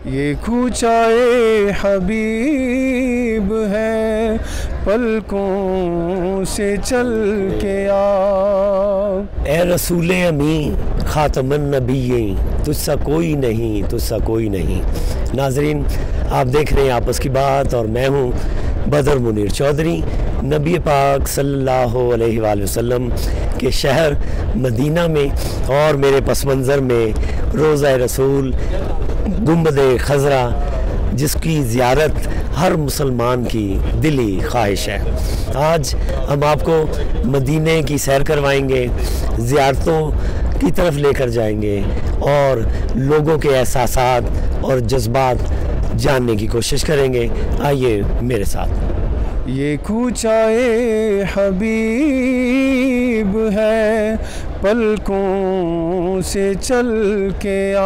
ये कूचाए हबीब है, पलकों से चल के आ। ए रसूल अमी खातमन नबीय्यीन, तुझसा कोई नहीं, तुझसा कोई नहीं। नाजरीन, आप देख रहे हैं आपस की बात और मैं हूँ बदर मुनीर चौधरी। नबी पाक सल्लल्लाहु अलैहि वसल्लम के शहर मदीना में और मेरे पस मंज़र में रोज़ा रसूल गुंबद खज़रा, जिसकी ज़ियारत हर मुसलमान की दिली ख्वाहिश है। आज हम आपको मदीने की सैर करवाएंगे, ज़ियारतों की तरफ लेकर जाएंगे और लोगों के एहसासात और जज्बात जानने की कोशिश करेंगे। आइए मेरे साथ। ये कूचाए हबीब है, पलकों से चल के आ।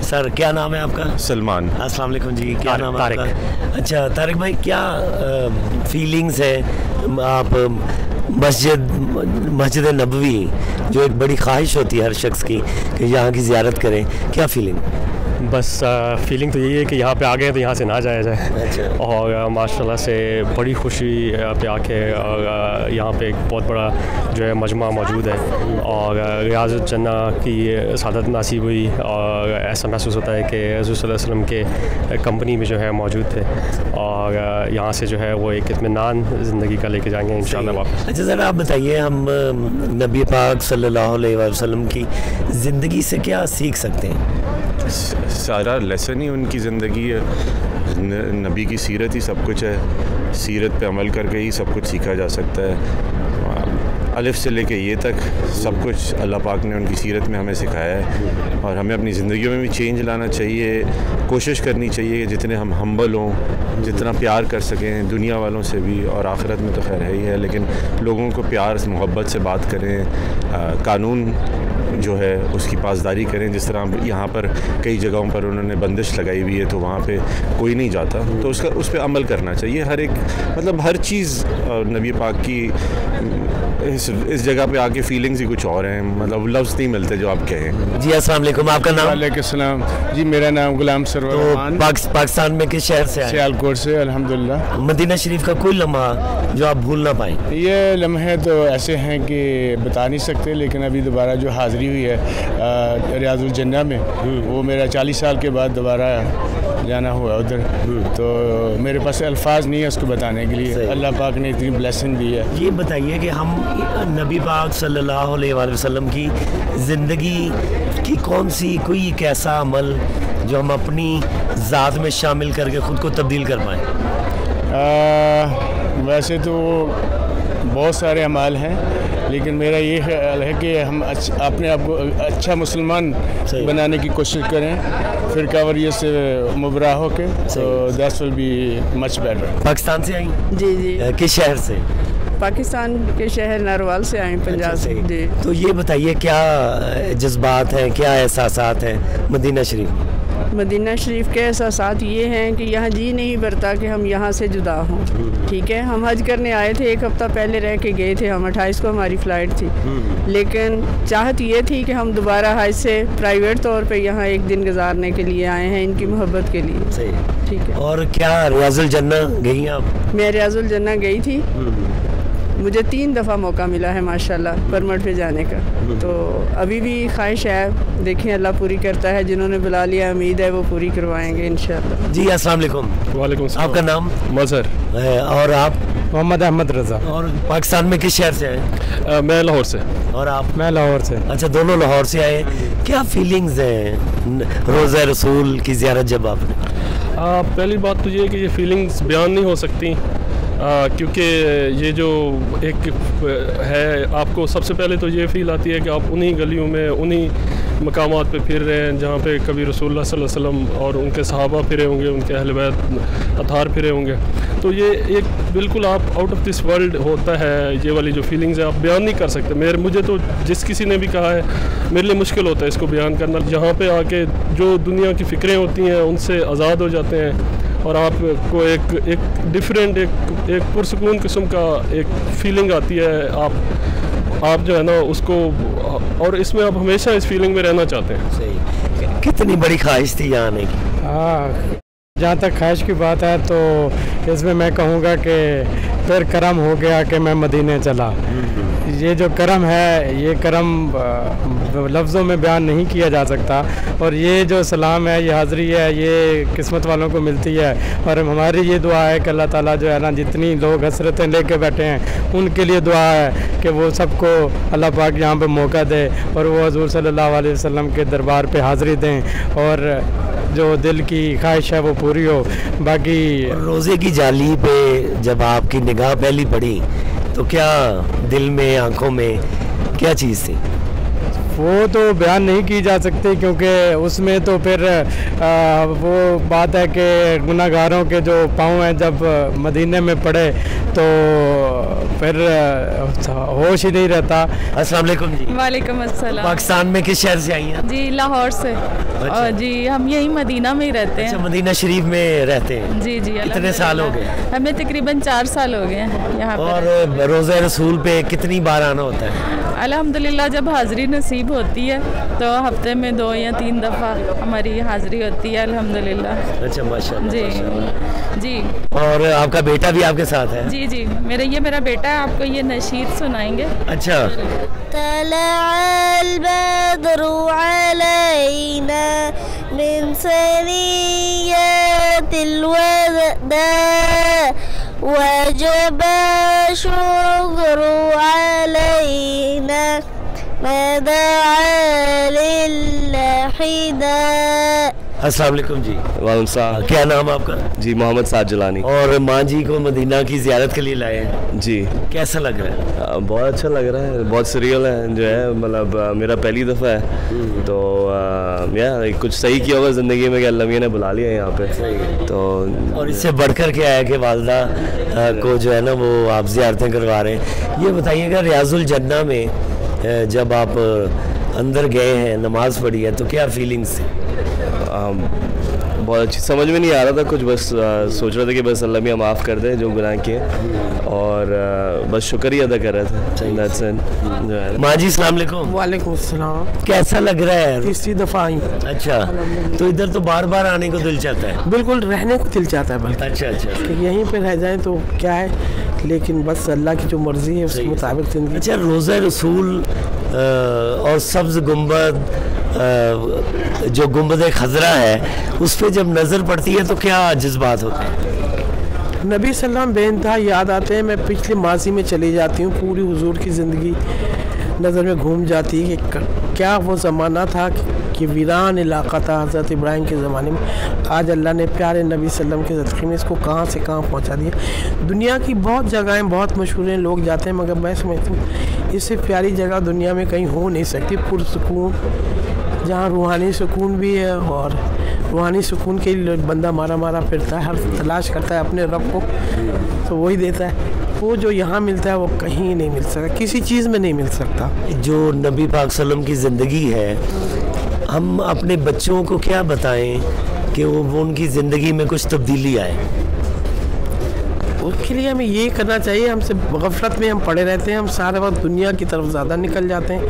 सर, क्या नाम है आपका? सलमान। अस्सलाम वालेकुम जी, क्या नाम है आपका? अच्छा तारिक भाई, क्या फीलिंग्स है? आप मस्जिद नबवी, जो एक बड़ी ख्वाहिश होती है हर शख्स की कि यहाँ की ज़ियारत करें, क्या फीलिंग? बस फीलिंग तो यही है कि यहाँ पे आ गए तो यहाँ से ना जाया जाए। अच्छा। और माशाल्लाह से बड़ी खुशी पे आके, और यहाँ पे एक बहुत बड़ा जो है मजमा मौजूद है और रियाज़ुल जन्ना की सादत नासीब हुई और ऐसा महसूस होता है कि रसूल सल्लल्लाहु अलैहि वसल्लम के कंपनी में जो है मौजूद थे और यहाँ से जो है वो एक इत्मीनान ज़िंदगी का लेके जाएंगे इंशाल्लाह वापस। अच्छा सर, आप बताइए, हम नबी पाक सल्लल्लाहु अलैहि वसल्लम की ज़िंदगी से क्या सीख सकते हैं? सारा लेसन ही उनकी ज़िंदगी है। नबी की सीरत ही सब कुछ है। सीरत पे अमल करके ही सब कुछ सीखा जा सकता है। अलिफ से लेके ये तक सब कुछ अल्लाह पाक ने उनकी सीरत में हमें सिखाया है और हमें अपनी ज़िंदगियों में भी चेंज लाना चाहिए। कोशिश करनी चाहिए जितने हम हम्बल हों, जितना प्यार कर सकें दुनिया वालों से भी, और आखिरत में तो खैर है ही है, लेकिन लोगों को प्यार से मोहब्बत से बात करें। कानून जो है उसकी पासदारी करें। जिस तरह यहाँ पर कई जगहों पर उन्होंने बंदिश लगाई हुई है तो वहाँ पे कोई नहीं जाता, तो उस पर अमल करना चाहिए। हर एक मतलब हर चीज़ नबी पाक की इस जगह पे आके फीलिंग्स ही कुछ और हैं, मतलब लफ्ज़ नहीं मिलते जो आप कहें। जी अस्सलाम वालेकुम, आपका नाम? वालेकुम सलाम जी, मेरा नाम गुलाम सरवर रहमान। पाकिस्तान में किस शहर से आए? सियालकोट से अल्हम्दुलिल्लाह। मदीना शरीफ का कोई लम्हा जो आप भूल ना पाएँ? ये लम्हे तो ऐसे हैं कि बता नहीं सकते, लेकिन अभी दोबारा जो हाज़िरी हुई है रियाज़ुल जन्ना में, वो मेरा 40 साल के बाद दोबारा जाना हुआ उधर, तो मेरे पास अल्फाज नहीं है उसको बताने के लिए। अल्लाह पाक ने इतनी ब्लेसिंग दी है। ये बताइए कि हम नबी पाक सल्लल्लाहु अलैहि वसल्लम की ज़िंदगी की कौन सी कोई एक ऐसा अमल जो हम अपनी ज़ात में शामिल करके ख़ुद को तब्दील कर पाएँ? वैसे तो बहुत सारे अमाल हैं, लेकिन मेरा ये ख्याल है कि हम अपने आप को अच्छा मुसलमान बनाने की कोशिश करें, फिर कावरियत से मुबरा हो के, तो that's will be much better. Pakistan से आई? जी जी। किस शहर से? पाकिस्तान के शहर नरवाल से आए, पंजाब से। जी। तो ये बताइए, क्या जज्बात हैं, क्या एहसासात हैं मदीना शरीफ? मदीना शरीफ के एहसासात ये हैं कि यहाँ जी नहीं भरता कि हम यहाँ से जुदा हों। ठीक है, हम हज करने आए थे, 1 हफ़्ता पहले रह के गए थे, हम 28 को हमारी फ़्लाइट थी, लेकिन चाहत ये थी कि हम दोबारा हज से प्राइवेट तौर पे यहाँ एक दिन गुजारने के लिए आए हैं, इनकी मोहब्बत के लिए। सही, ठीक है। और क्या रियाज़ुल जन्ना गई आप? मैं रियाज़ुल जन्ना गई थी, मुझे 3 दफ़ा मौका मिला है माशाल्लाह परमिट पे जाने का, तो अभी भी ख्वाहिश है, देखें अल्लाह पूरी करता है। जिन्होंने बुला लिया उम्मीद है वो पूरी करवाएंगे इंशाल्लाह। जी अस्सलाम वालेकुम। वालेकुम सलाम। आपका नाम? मज़हर। और आप? मोहम्मद अहमद रज़ा। और पाकिस्तान में किस शहर से आए? मैं लाहौर से। और आप? मैं लाहौर से। अच्छा, दोनों लाहौर से आए। क्या फीलिंग्स हैं रोज़ा रसूल की ज़ियारत जब आपने? पहली बात तो ये है कि ये फीलिंग्स बयान नहीं हो सकती, क्योंकि ये जो एक है, आपको सबसे पहले तो ये फ़ील आती है कि आप उन्हीं गलियों में, उन्हीं मकामात पे फिर रहे हैं जहाँ पे कभी रसूलुल्लाह सल्लल्लाहु अलैहि वसल्लम और उनके सहाबा फिरे होंगे, उनके अहले बैत अतार फिरे होंगे। तो ये एक बिल्कुल आप आउट ऑफ दिस वर्ल्ड होता है, ये वाली जो फीलिंग्स है आप बयान नहीं कर सकते। मुझे तो जिस किसी ने भी कहा है, मेरे लिए मुश्किल होता है इसको बयान करना। यहाँ पे आके जो दुनिया की फ़िक्रें होती हैं उनसे आज़ाद हो जाते हैं और आपको एक डिफरेंट एक पुरसकून किस्म का एक फीलिंग आती है। आप जो है ना उसको, और इसमें आप हमेशा इस फीलिंग में रहना चाहते हैं। सही। कितनी बड़ी ख्वाहिश थी यहाँ आने की? हाँ, जहाँ तक ख्वाहिश की बात है तो इसमें मैं कहूँगा कि फिर करम हो गया कि मैं मदीने चला। ये जो करम है, ये करम लफ्ज़ों में बयान नहीं किया जा सकता। और ये जो सलाम है, ये हाज़री है, ये किस्मत वालों को मिलती है। और हमारी ये दुआ है कि अल्लाह ताला जो है ना, जितनी लोग हसरतें लेके बैठे हैं उनके लिए दुआ है कि वो सबको अल्लाह पाक यहाँ पे मौका दे और वो हुज़ूर सल्लल्लाहु अलैहि वसल्लम के दरबार पे हाज़री दें और जो दिल की ख्वाहिश है वो पूरी हो। बाकी रोज़े की जाली पे जब आपकी निगाह पहली पड़ी तो क्या दिल में, आंखों में क्या चीज़ थी? वो तो बयान नहीं की जा सकती, क्योंकि उसमें तो फिर वो बात है कि गुनाहगारों के जो पाँव हैं जब मदीने में पड़े तो फिर होश ही नहीं रहता। अस्सलाम वालेकुम जी। वालेकुम अस्सलाम। पाकिस्तान में किस शहर से आई हैं? जी लाहौर से। अच्छा। और जी हम यही मदीना में ही रहते हैं। अच्छा, मदीना शरीफ में रहते हैं? जी जी। कितने साल हो गए? हमें तकरीबन 4 साल हो गए हैं यहाँ पर। और रोज़े रसूल पे कितनी बार आना होता है? अल्हम्दुलिल्लाह जब हाज़री नसीब होती है तो हफ्ते में 2 या 3 दफ़ा हमारी हाज़री होती है अल्हम्दुलिल्लाह। अच्छा, माशाल्लाह। जी माशाल्लाह। जी। और आपका बेटा भी आपके साथ है? जी जी, मेरा बेटा है, आपको ये नशीद सुनाएंगे। अच्छा। तलअल बद्रु अलैना मिन सनियतिल वदा वजब शुक्रु अलैना मदा लिल्लाहिदा। अस्सलाम वालेकुम जी। वालेकुम सलाम। क्या नाम आपका? जी मोहम्मद साद जलानी। और माँ जी को मदीना की ज़ियारत के लिए लाए हैं? जी। कैसा लग रहा है? बहुत अच्छा लग रहा है, बहुत सरियल है जो है, मतलब मेरा पहली दफ़ा है तो यार कुछ सही किया होगा ज़िंदगी में कि अल्लाह मियां ने बुला लिया यहाँ पे। तो और इससे बढ़कर क्या है कि वालदा को जो है ना वो आप ज़ियारतें करवा रहे हैं। ये बताइएगा रियाजुल जन्ना में जब आप अंदर गए हैं, नमाज़ पढ़ी है, तो क्या फीलिंग्स? बहुत अच्छी, समझ में नहीं आ रहा था कुछ, बस सोच रहे थे कि बस अल्लाह मियां माफ़ कर दे जो गुनाह किए और बस शुक्रिया अदा कर रहे थे। माँ जी अस्सलाम वालेकुम। वालेकुम अस्सलाम। कैसा लग रहा है? तीसरी दफ़ा आई। अच्छा, तो इधर तो बार बार आने को दिल चाहता है? बिल्कुल, रहने को दिल चाहता है बल्कि। अच्छा अच्छा। कि यहीं पे रह जाएं तो क्या है, लेकिन बस अल्लाह की जो मर्ज़ी है उसके मुताबिक ज़िंदगी। अच्छा, रोज़ा रसूल और सब्ज़ गुंबद, जो गुंबद खज़रा है, उस पर जब नज़र पड़ती है तो क्या जज्बात होते हैं? नबी सल्लम बेइंतहा याद आते हैं। मैं पिछले माजी में चली जाती हूँ, पूरी हुजूर की ज़िंदगी नज़र में घूम जाती है कि क्या वो ज़माना था कि वीरान इलाका था हज़रत इब्राहिम के ज़माने में। आज अल्लाह ने प्यारे नबी सल्लम के ज़रिए में इसको कहाँ से कहाँ पहुँचा दिया। दुनिया की बहुत जगहें बहुत मशहूर हैं, लोग जाते हैं, मगर मैं समझती हूँ इससे प्यारी जगह दुनिया में कहीं हो नहीं सकती। पुरसुकून, जहाँ रूहानी सुकून भी है और रूहानी सुकून के लिए बंदा मारा फिरता है, हर तलाश करता है अपने रब को, तो वही देता है। वो जो यहाँ मिलता है वो कहीं नहीं मिल सकता, किसी चीज़ में नहीं मिल सकता। जो नबी पाक सल्लम की ज़िंदगी है, हम अपने बच्चों को क्या बताएं कि वो उनकी ज़िंदगी में कुछ तब्दीली आए? उसके लिए हमें ये करना चाहिए, हमसे गफलत में हम पड़े रहते हैं, हम सारे वक्त दुनिया की तरफ ज़्यादा निकल जाते हैं।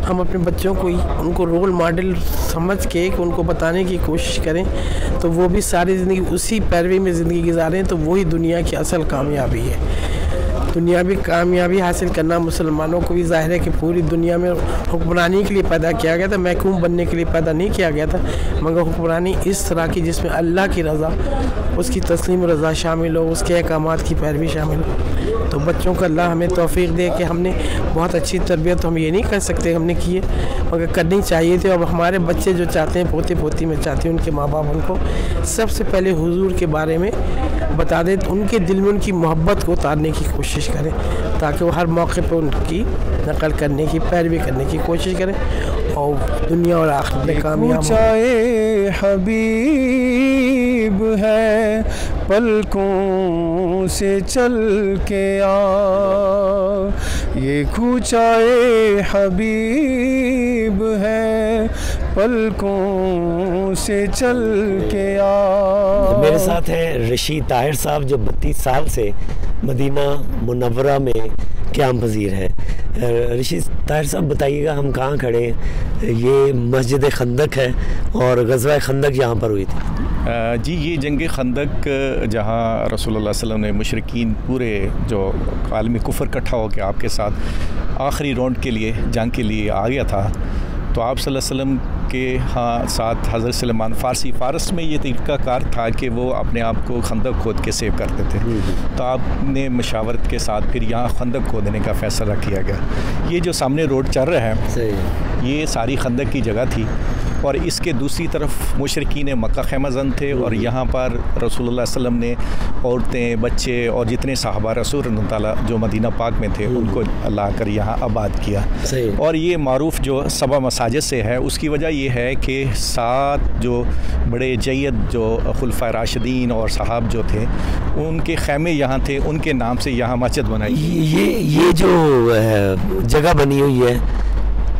हम अपने बच्चों को उनको रोल मॉडल समझ के कि उनको बताने की कोशिश करें तो वो भी सारी ज़िंदगी उसी पैरवी में ज़िंदगी गुजारें, तो वही दुनिया की असल कामयाबी है। दुनियावी कामयाबी हासिल करना मुसलमानों को भी ज़ाहिर है कि पूरी दुनिया में हुक्मरानी के लिए पैदा किया गया था, महकूम बनने के लिए पैदा नहीं किया गया था, मगर हुक्मरानी इस तरह की जिसमें अल्लाह की रज़ा, उसकी तस्लीम रज़ा शामिल हो, उसके अहकामात की पैरवी शामिल हो। तो बच्चों को अल्लाह हमें तौफीक दे कि हमने बहुत अच्छी तरबियत, तो हम ये नहीं कर सकते हमने की है, मगर करनी चाहिए थी। अब हमारे बच्चे जो चाहते हैं, पोते पोती में चाहते हैं, उनके माँ बाप उनको सबसे पहले हुजूर के बारे में बता दें, तो उनके दिल में उनकी मोहब्बत को उतारने की कोशिश करें, ताकि वो हर मौके पर उनकी नकल करने की, पैरवी करने की कोशिश करें और दुनिया और आखिरत में कामयाब चाहे हबीब है पलकों से चल के आ, ये कूचाए हबीब है पलकों से चल के आ। मेरे साथ हैं रशीद ताहिर साहब जो 32 साल से मदीना मुनव्वरा में क़याम पज़ीर हैं। रशीद ताहिर साहब बताइएगा हम कहाँ खड़े हैं? ये मस्जिद खंदक है और ग़ज़वा खंदक यहाँ पर हुई थी। जी ये जंग खंदक जहाँ रसूलुल्लाह सल्लल्लाहु अलैहि वसल्लम ने मुशरिकीन पूरे जो आलमी कुफ़र इकट्ठा हो के आपके साथ आखिरी राउंड के लिए जंग के लिए आ गया था, तो आप सल्लल्लाहु अलैहि वसल्लम के साथ हज़रत सलेमान फ़ारस में ये तरीक़ाकार था कि वो अपने आप को खंदक खोद के सेव करते थे। तो आपने मशावरत के साथ फिर यहाँ खंदक खोदने का फ़ैसला किया गया। ये जो सामने रोड चल रहा है ये सारी खंदक की जगह थी और इसके दूसरी तरफ मुशरिकीन मक्का ख़ैमाज़न थे और यहाँ पर रसूलुल्लाह सल्लल्लाहु अलैहि वसल्लम ने औरतें, बच्चे और जितने सहाबा रसूल ताला जो मदीना पाक में थे उनको ला कर यहाँ आबाद किया। और ये मारूफ़ जो सबा मसाजिद से है उसकी वजह ये है कि 7 जो बड़े जय्यद जो खुलफा राशिदीन और सहाब जो थे उनके खैमे यहाँ थे, उनके नाम से यहाँ मस्जिद बनाई। ये जो जगह बनी हुई है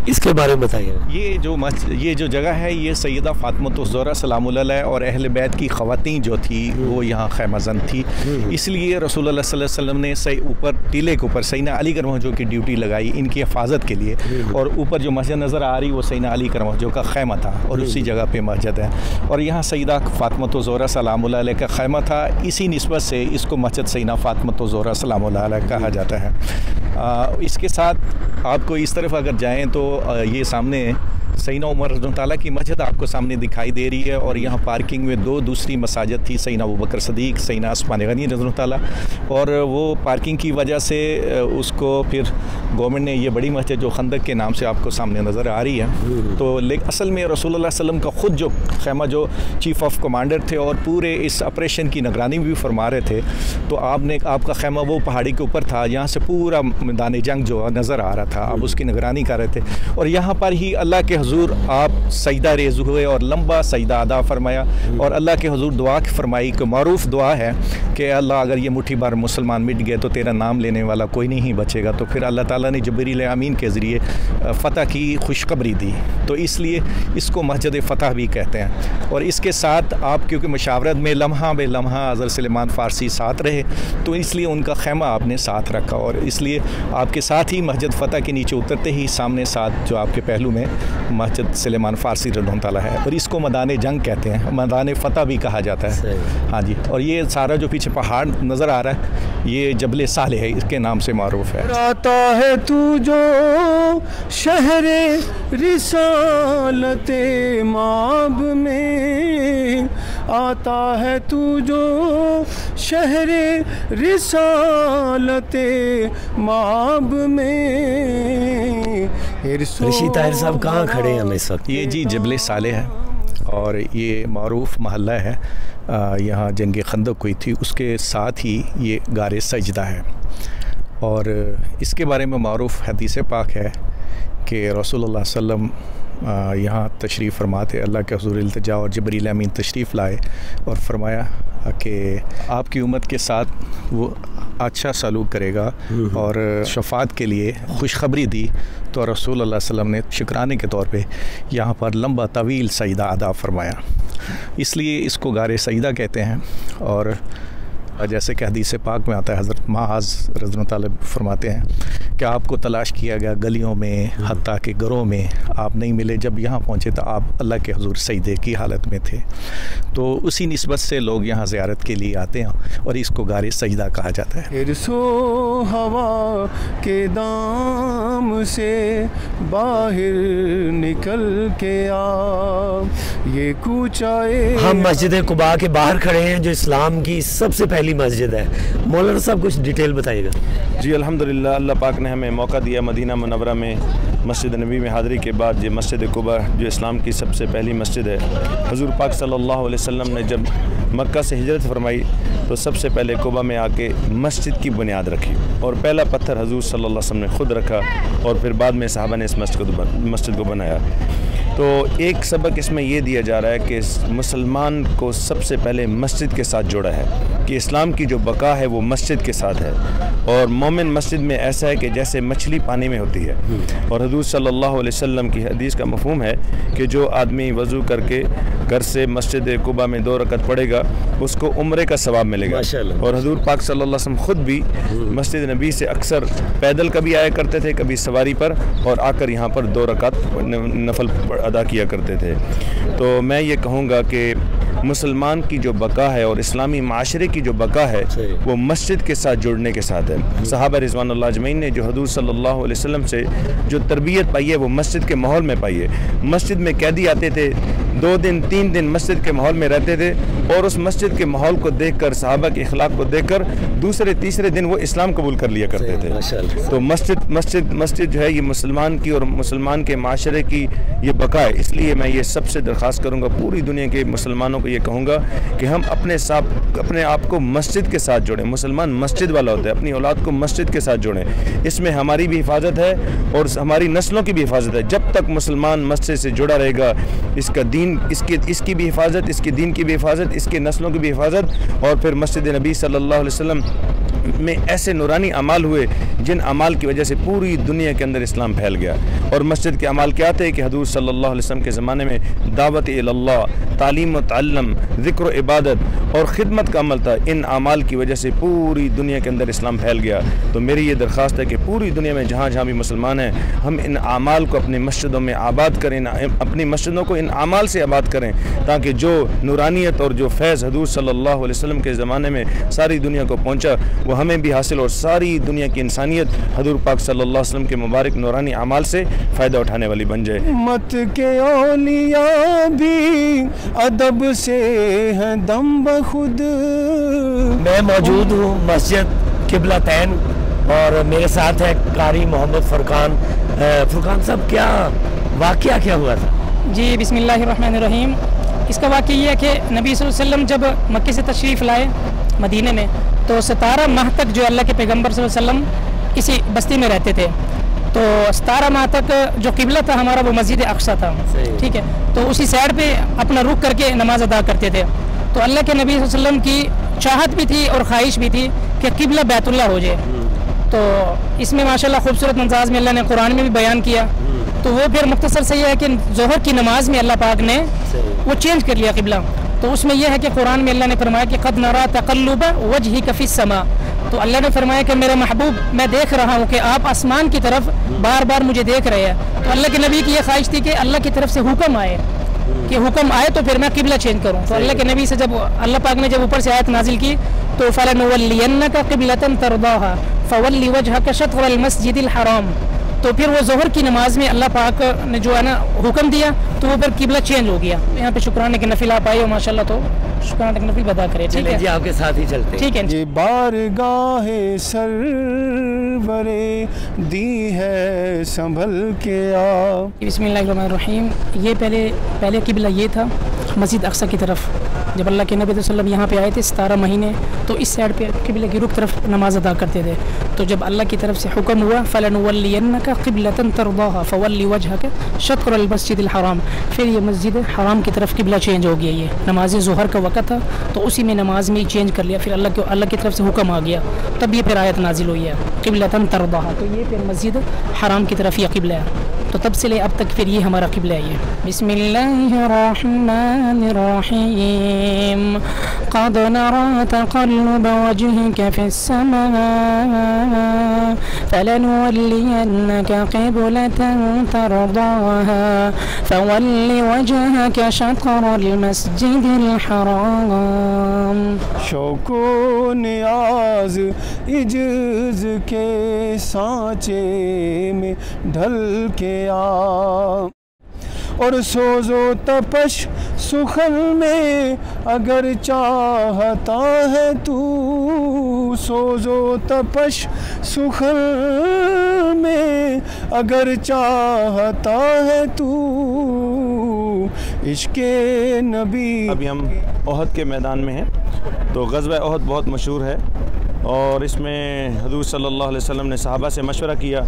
इसके बारे में बताइए। ये जो जगह है ये सैयदा फ़ातिमा ज़ोहरा सलामुल्लाह अलैहा और अहले बैत की ख़वातीन जो थी वो यहाँ ख़ैमाज़न थी। इसलिए रसूलुल्लाह सल्लल्लाहु अलैहि वसल्लम ने सही ऊपर टीले के ऊपर सैयदना अली करमहजो की ड्यूटी लगाई इनकी हिफाजत के लिए। और ऊपर जो मस्जिद नज़र आ रही वो सैयदना अली करमहजो का खैमा था और उसी जगह पर मस्जिद है। और यहाँ सैयदा फ़ातिमा ज़ोहरा सलामुल्लाह अलैहा का खैमा था, इसी निस्बत से इसको मस्जिद सैयदना फ़ातिमा ज़ोहरा सलामुल्लाह अलैहा कहा जाता है। इसके साथ आपको इस तरफ अगर जाएँ तो ये सामने सैयदना उमर रज़ियल्लाहु ताला की मस्जिद आपको सामने दिखाई दे रही है और यहाँ पार्किंग में 2 दूसरी मसाजिद थी, सैयदना अबू बकर सदीक़, सैयदना उस्मान गनी रज़ियल्लाहु ताला। और वो पार्किंग की वजह से उसको फिर गवर्नमेंट ने ये बड़ी मस्जिद जो खंदक के नाम से आपको सामने नज़र आ रही है। तो लेकिन असल में रसूलुल्लाह सल्लल्लाहु अलैहि वसल्लम का ख़ुद जो खैमा जो चीफ़ ऑफ कमांडर थे और पूरे इस ऑपरेशन की निगरानी भी फरमा रहे थे, तो आपका खैमा वो पहाड़ी के ऊपर था, यहाँ से पूरा मैदान जंग जो नज़र आ रहा था, आप उसकी निगरानी कर रहे थे। और यहाँ पर ही अल्लाह के हुजूर आप सजदा रेज़ हुए और लंबा सजदा अदा फरमाया और अल्लाह के हुजूर दुआ फरमाई कि मारूफ़ दुआ है कि अल्लाह अगर ये मुट्ठी बार मुसलमान मिट गए तो तेरा नाम लेने वाला कोई नहीं बचेगा। तो फिर अल्लाह ताला ने जिब्रील अमीन के ज़रिए फ़तह की खुशखबरी दी, तो इसलिए इसको मस्जिद फ़तह भी कहते हैं। और इसके साथ आप क्योंकि मशावरत में लम्हा बे लम्हा हज़रत सलेमान फ़ारसी साथ रहे तो इसलिए उनका खैमा आपने साथ रखा और इसलिए आपके साथ ही मस्जिद फ़तह के नीचे उतरते ही सामने साथ जो आपके पहलू में मस्जिद सलेमान फ़ारसी रज़ियल्लाहु ताला है और इसको मैदान जंग कहते हैं, मैदान फ़तह भी कहा जाता है। हाँ जी। और ये सारा जो पीछे पहाड़ नज़र आ रहा है ये जबल साले है, इसके नाम से मारूफ़ है। आता है तू जो शहरे रिसालते माब में, आता है तू जो शहरे रिसालते माब में। रशीद ताहिर साहब कहाँ खड़े हैं हम इस वक्त? ये जी जबल साले है और ये मारूफ़ महल्ला है, यहाँ जंग खंदक हुई थी, उसके साथ ही ये गारे सजदा है। और इसके बारे में मारूफ़ हदीस पाक है कि रसूलुल्लाह सल्लल्लाहु अलैहि वसल्लम यहाँ तशरीफ़ फरमाते, अल्लाह के हुज़ूर इल्तिजा और जिब्रील अमीन तशरीफ़ लाए और फरमाया कि आपकी उम्मत के साथ वो अच्छा सलूक करेगा और शफ़ात के लिए खुशखबरी दी। तो रसूलुल्लाह सल्लल्लाहु अलैहि वसल्लम ने शुक्राने के तौर पे यहाँ पर लंबा तवील सजदा अदा फरमाया, इसलिए इसको गारे सजदा कहते हैं। और जैसे कि हदीस पाक में आता है, हज़रत माज़ रज़ियल्लाहु ताला फरमाते हैं कि आपको तलाश किया गया गलियों में, हत्ता के घरों में आप नहीं मिले, जब यहाँ पहुँचे तो आप अल्लाह के हुजूर सजदे की हालत में थे। तो उसी निस्बत से लोग यहाँ ज़ियारत के लिए आते हैं और इसको गारे सजदा कहा जाता है। हिरसो हवा के दाम से बाहर निकल के आ, ये कूचाए। हम मस्जिद कुबा के बाहर खड़े हैं जो इस्लाम की सबसे पहली मस्जिद है। मौलाना साहब कुछ डिटेल बताइएगा। जी अल्हम्दुलिल्लाह, अल्लाह पाक ने हमें मौका दिया मदीना मुनव्वरा में मस्जिद नबी में हाज़िरी के बाद ये मस्जिद कुबा जो इस्लाम की सबसे पहली मस्जिद है। हुज़ूर पाक सल्लल्लाहु अलैहि वसल्लम ने जब मक्का से हिजरत फरमाई तो सबसे पहले कुबा में आके मस्जिद की बुनियाद रखी और पहला पत्थर हुज़ूर सल्लल्लाहु अलैहि वसल्लम ने ख़ुद रखा और फिर बाद में सहाबा ने इस मस्जिद को बनाया। तो एक सबक इसमें ये दिया जा रहा है कि मुसलमान को सबसे पहले मस्जिद के साथ जोड़ा है कि इस्लाम की जो बका है वो मस्जिद के साथ है। और मोमिन मस्जिद में ऐसा है कि जैसे मछली पानी में होती है। और हुज़ूर सल्लल्लाहु अलैहि वसल्लम की हदीस का मफ़हूम है कि जो आदमी वज़ू करके घर से मस्जिद कुबा में 2 रकत पढ़ेगा उसको उम्रे का सवाब मिलेगा। और हुज़ूर पाक सल्लल्लाहु अलैहि वसल्लम ख़ुद भी मस्जिद नबी से अक्सर पैदल कभी आया करते थे, कभी सवारी पर, और आकर यहाँ पर 2 रकत नफल अदा किया करते थे। तो मैं ये कहूँगा कि मुसलमान की जो बका है और इस्लामी माशरे की जो बका है वो मस्जिद के साथ जुड़ने के साथ है। सहाबा रिज़वानुल्लाह अजमईन ने जो हुज़ूर सल्लल्लाहु अलैहि वसल्लम से जो तरबियत पाई है वो मस्जिद के माहौल में पाई है। मस्जिद में कैदी आते थे, 2 दिन 3 दिन मस्जिद के माहौल में रहते थे, और उस मस्जिद के माहौल को देखकर, सहाबा के अखलाक को देखकर दूसरे तीसरे दिन वो इस्लाम कबूल कर लिया करते थे। तो मस्जिद जो है ये मुसलमान की और मुसलमान के माशरे की ये बका है। इसलिए मैं ये सबसे दरख्वास्त करूँगा, पूरी दुनिया के मुसलमानों को ये कहूँगा कि हम अपने आप को मस्जिद के साथ जोड़ें। मुसलमान मस्जिद वाला होता है, अपनी औलाद को मस्जिद के साथ जोड़ें। इसमें हमारी भी हिफाजत है और हमारी नस्लों की भी हिफाजत है। जब तक मुसलमान मस्जिद से जुड़ा रहेगा, इसका दीन, इसकी भी हिफाजत, इसके दीन की भी हिफाजत, इसके नस्लों की भी हिफाजत। और फिर मस्जिद नबी सल्लल्लाहु अलैहि वसल्लम में ऐसे नूरानी अमाल हुए जिन अमाल की वजह से पूरी दुनिया के अंदर इस्लाम फैल गया। और मस्जिद के अमाल क्या थे कि हुज़ूर सल्लल्लाहु अलैहि वसल्लम के ज़माने में दावत इल्लल्लाह, तालीम व तअल्लुम, ज़िक्र इबादत और ख़िदमत का अमल था। इन अमाल की वजह से पूरी दुनिया के अंदर इस्लाम फैल गया। तो मेरी ये दरख्वास्त है कि पूरी दुनिया में जहाँ जहाँ भी मुसलमान हैं, हम इन अमाल को अपनी मस्जिदों में आबाद करें, अपनी मस्जिदों को इन अमाल से आबाद करें, ताकि जो नूरानियत और जो फैज़ हुज़ूर सल्लल्लाहु अलैहि वसल्लम के ज़माने में सारी दुनिया को पहुँचा वो हमें भी हासिल, और सारी दुनिया की इंसानियत हुज़ूर पाक सल्लल्लाहु अलैहि वसल्लम के मुबारक नूरानी अमाल से फ़ायदा उठाने वाली बन जाए। मत के औलिया भी अदब से हैं दम बखुद। मैं मौजूद हूँ मस्जिद किबलतैन और मेरे साथ है कारी मोहम्मद फुरकान। फुरकान साहब, क्या वाक़या क्या हुआ था? जी बिस्मिल्लाहिर्रहमानिर्रहीम। इसका वाक़या ये है कि नबी सल्लल्लाहु अलैहि वसल्लम जब मक्के से तशरीफ़ लाए मदीने में, तो 17 माह तक जो अल्लाह के पैगम्बर सल्लल्लाहु अलैहि वसल्लम इसी बस्ती में रहते थे। तो 17 माह तक जो किबला था हमारा वो मस्जिद अक्सा था, ठीक है। तो उसी साइड पे अपना रुख करके नमाज अदा करते थे। तो अल्लाह के नबी सल्लल्लाहु अलैहि वसल्लम की चाहत भी थी और ख्वाहिश भी थी कि किबला बैतुल्लाह हो जाए। तो इसमें माशाल्लाह खूबसूरत अंदाज में अल्लाह ने कुरान में भी बयान किया। तो वो फिर मुख्तसर से यह है कि ज़ोहर की नमाज में अल्लाह पाक ने वो चेंज कर लिया किबला। तो उसमें यह है कि कुरान में अल्लाह ने फरमाया कि क़द नरा तक़ल्लुब वजहिक फ़िस समा। तो अल्लाह ने फरमाया कि मेरे महबूब, मैं देख रहा हूँ कि आप आसमान की तरफ बार बार मुझे देख रहे हैं। तो अल्लाह के नबी की यह ख्वाहिश थी कि अल्लाह की तरफ से हुक्म आए, कि हुक्म आए तो फिर मैं किबला चेंज करूँ। तो अल्लाह के नबी से जब अल्लाह पाक ने जब ऊपर से आयत नाजिल की तो फ़लनुवल्लियन्नका क़िबलतन तरदाहा फ़वल्लि वजहक शत्रल मस्जिदिल हराम। तो फिर वो ज़ोहर की नमाज में अल्लाह पाक ने जो है ना हुक्म दिया, तो वो फिर किबला चेंज हो गया। यहाँ पे शुक्राने के नफिल आप आए हो माशाल्लाह, तो शुक्राने के नफिल अदा करें। ठीक है जी, आपके साथ ही चलते हैं। ठीक है। ये बारगाहे सरवरे दी है संभल के आ। बिस्मिल्लाहिर्रहमानिर्रहीम। ये पहले किबला ये था मस्जिद अक्सा की तरफ। जब अल्लाह के नबी सल्लल्लाहु अलैहि वसल्लम यहाँ पे आए थे 17 महीने, तो इस साइड पे किबले की रुख तरफ नमाज अदा करते थे। तो जब अल्लाह की तरफ से हुक्म हुआ फ़लनुवल्लियन्नका क़िबलतन तरदाहा फ़वल्लि वजहक शत्रल मस्जिदिल हराम, फिर ये मस्जिद हराम की तरफ किबला चेंज हो गया। ये नमाज ज़ोहर का वक़्त था, तो उसी में नमाज में ही चेंज कर लिया। फिर अल्लाह की तरफ से हुक्म आ गया, तब ये फिर आयत नाजिल हुई है क़िबलतन तरदाहा। तो ये फिर मस्जिद हराम की तरफ ये किबला है। तो तब से ले अब तक फिर ये हमारा किबला है। ये बिस्मिल्लाहिर्रहमानिर्रहीम। क़द नरा तक़ल्लुब वजहिक फ़िस्समा फ़लनुवल्लियन्नका क़िबलतन तरदाहा फ़वल्लि वजहक शत्रल मस्जिदिल हराम। शौको नियाज इज्ज़ के सांचे में ढल के आ, और सोजो तपश सुखन में अगर चाहता है तू, सोजो तपश सुखन में अगर चाहता है तू, इश्क़े नबी। अभी हम ओहद के मैदान में हैं। तो ग़ज़वा ओहद बहुत मशहूर है और इसमें हुज़ूर सल्लल्लाहु अलैहि वसल्लम ने सहाबा से मशवरा किया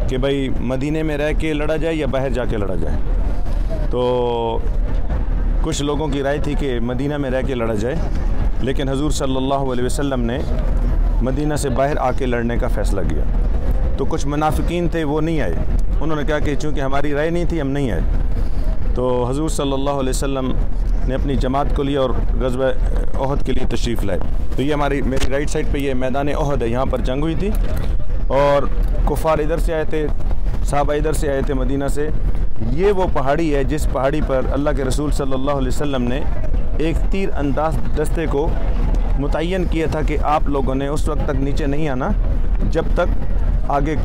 कि भाई मदीने में रह के लड़ा जाए या बाहर जाके लड़ा जाए। तो कुछ लोगों की राय थी कि मदीना में रह के लड़ा जाए, लेकिन हजूर सल्लल्लाहु अलैहि वसल्लम ने मदीना से बाहर आके लड़ने का फ़ैसला किया। तो कुछ मुनाफिकीन थे, वो नहीं आए। उन्होंने कहा कि चूँकि हमारी राय नहीं थी, हम नहीं आए। तो हजूर सल्लल्लाहु अलैहि वसल्लम ने अपनी जमात को लिया और ग़ज़वा ओहद के लिए तशरीफ़ लाए। तो ये मेरी राइट साइड पे ये मैदान ओहद है, यहाँ पर जंग हुई थी और कुफ़ार इधर से आए थे, सहाबा इधर से आए थे मदीना से। ये वो पहाड़ी है जिस पहाड़ी पर अल्लाह के रसूल सल्लल्लाहु अलैहि वसल्लम ने एक तीर अंदाज दस्ते को मुतय्यन किया था कि आप लोगों ने उस वक्त तक नीचे नहीं आना जब तक आगे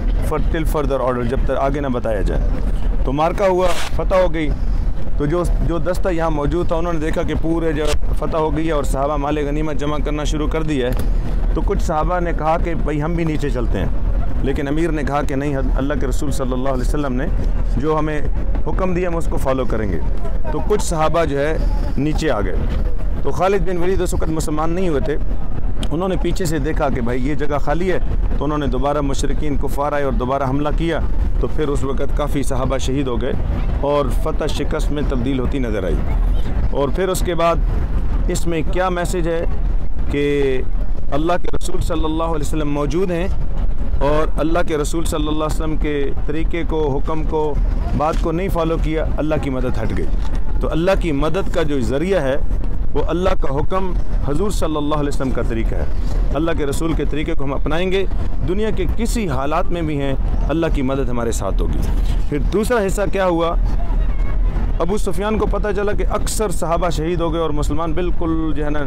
टिल फर्दर ऑर्डर, जब तक आगे ना बताया जाए। तो मार्का हुआ, फतह हो गई। तो जो दस्ता यहाँ मौजूद था उन्होंने देखा कि पूरे जो फतह हो गई है और सहाबा माल गनीमत जमा करना शुरू कर दिया है। तो कुछ सहाबा ने कहा कि भाई हम भी नीचे चलते हैं, लेकिन अमीर ने कहा कि नहीं, अल्लाह के रसूल सल्लल्लाहु अलैहि वसल्लम ने जो हमें हुक्म दिया हम उसको फॉलो करेंगे। तो कुछ सहाबा जो है नीचे आ गए। तो खालिद बिन वलीद उस वक्त मुसलमान नहीं हुए थे। उन्होंने पीछे से देखा कि भाई ये जगह खाली है, तो उन्होंने दोबारा मुशरिकीन कुफ़ार आए और दोबारा हमला किया। तो फिर उस वक़्त काफ़ी सहाबा शहीद हो गए और फ़तह शिकस्त में तब्दील होती नज़र आई। और फिर उसके बाद इसमें क्या मैसेज है कि अल्लाह के रसूल सल्लल्लाहु अलैहि वसल्लम मौजूद हैं और अल्लाह के रसूल सल्लल्लाहु अलैहि वसल्लम के तरीक़े को, हुक्म को, बात को नहीं फ़ॉलो किया, अल्लाह की मदद हट गई। तो अल्लाह की मदद का जो ज़रिया है वो अल्लाह का हुक्म, हजूर सल्लल्लाहु अलैहि वसल्लम का तरीका है। अल्लाह के रसूल के तरीके को हम अपनाएंगे, दुनिया के किसी हालात में भी हैं, अल्लाह की मदद हमारे साथ होगी। फिर दूसरा हिस्सा क्या हुआ, अबू सुफियान को पता चला कि अक्सर सहाबा शहीद हो गए और मुसलमान बिल्कुल जो है ना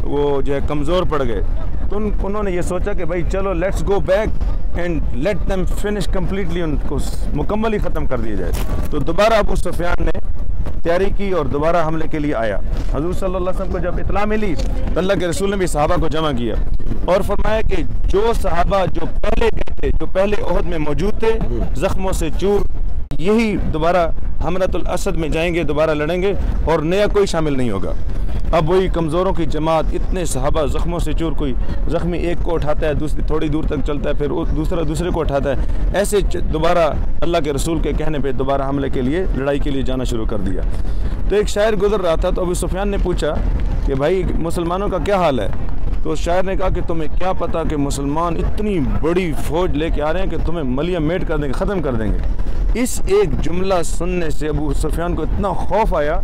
वो जो है कमज़ोर पड़ गए। तो उन्होंने ये सोचा कि भाई चलो let's go back and let them finish completely, उनको मुकम्मल ही ख़त्म कर दिया जाए। तो दोबारा अबू सुफियान ने तैयारी की और दोबारा हमले के लिए आया। हजूर सल्लल्लाहु अलैहि वसल्लम को जब इत्तला मिली तो अल्लाह के रसूल ने भी सहाबा को जमा किया और फरमाया कि जो सहाबा जो पहले गए थे, जो पहले ओहद में मौजूद थे, ज़ख्मों से चूर, यही दोबारा हमरतुल असद में जाएंगे, दोबारा लड़ेंगे और नया कोई शामिल नहीं होगा। अब वही कमज़ोरों की जमात, इतने सहाबा ज़ख्मों से चूर, कोई ज़ख्मी एक को उठाता है, दूसरी थोड़ी दूर तक चलता है, फिर दूसरा दूसरे को उठाता है, ऐसे दोबारा अल्लाह के रसूल के कहने पे दोबारा हमले के लिए, लड़ाई के लिए जाना शुरू कर दिया। तो एक शायर गुजर रहा था, तो अबू सुफियान ने पूछा कि भाई मुसलमानों का क्या हाल है। तो शायर ने कहा कि तुम्हें क्या पता कि मुसलमान इतनी बड़ी फ़ौज लेके आ रहे हैं कि तुम्हें मलिया मेट कर देंगे, ख़त्म कर देंगे। इस एक जुमला सुनने से अबू सुफियान को इतना खौफ आया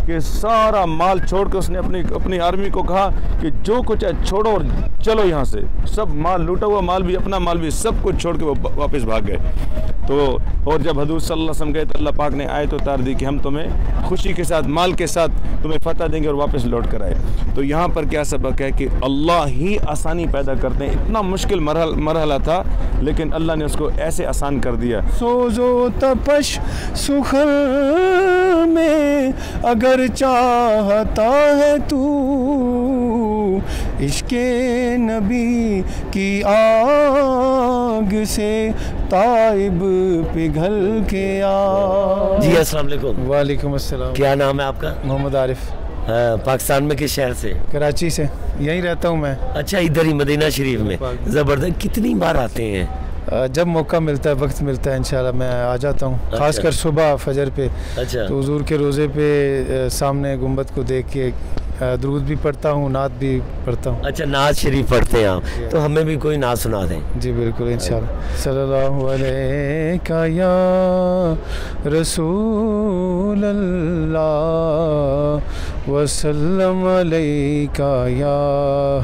कि सारा माल छोड़ के उसने अपनी आर्मी को कहा कि जो कुछ है छोड़ो और चलो यहाँ से। सब माल, लूटा हुआ माल भी, अपना माल भी, सब कुछ छोड़ के वो वापस भाग गए। तो और जब हजूर सल्लल्लाहु अलैहि वसल्लम गए तो अल्लाह पाक ने आयत उतार दी कि हम तुम्हें खुशी के साथ, माल के साथ तुम्हें फ़तह देंगे और वापस लौट कर आए। तो यहाँ पर क्या सबक है कि अल्लाह ही आसानी पैदा करते हैं। इतना मुश्किल मरहला था लेकिन अल्लाह ने उसको ऐसे आसान कर दिया। सोजो तपश सुखल में अगर चाहता है तू, इश्के नबी की आग से ताइब पिघल के आ। जी अस्सलाम वालेकुम। वालेकुम अस्सलाम। क्या नाम है आपका? मोहम्मद आरिफ। पाकिस्तान में किस शहर से? कराची से, यहीं रहता हूँ मैं। अच्छा, इधर ही मदीना शरीफ में। ज़बरदस्त। कितनी बार आते हैं? जब मौका मिलता है, वक्त मिलता है, इंशाल्लाह मैं आ जाता हूँ। अच्छा। खासकर सुबह फजर पे। अच्छा। तो हुजूर के रोज़े पे सामने गुंबद को देख के दुरूद भी पढ़ता हूँ, नात भी पढ़ता हूँ। अच्छा, नात शरीफ पढ़ते हैं आप? तो हमें भी कोई नात सुना दें। जी बिल्कुल, इंशाल्लाह। सल्लल्लाहु अलैका या रसूल अल्लाह वसल्लम अलैका या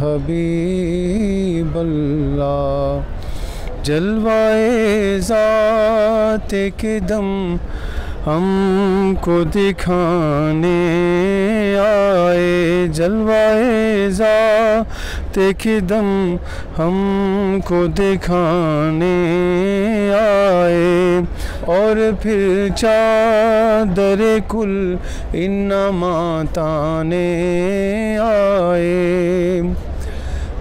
हबीब अल्लाह, जलवाए ज़ाते के दम हमको दिखाने आए, जलवाए ज़ाते के दम हमको दिखाने आए, और फिर चादर कुल इन्नमा ताने आए।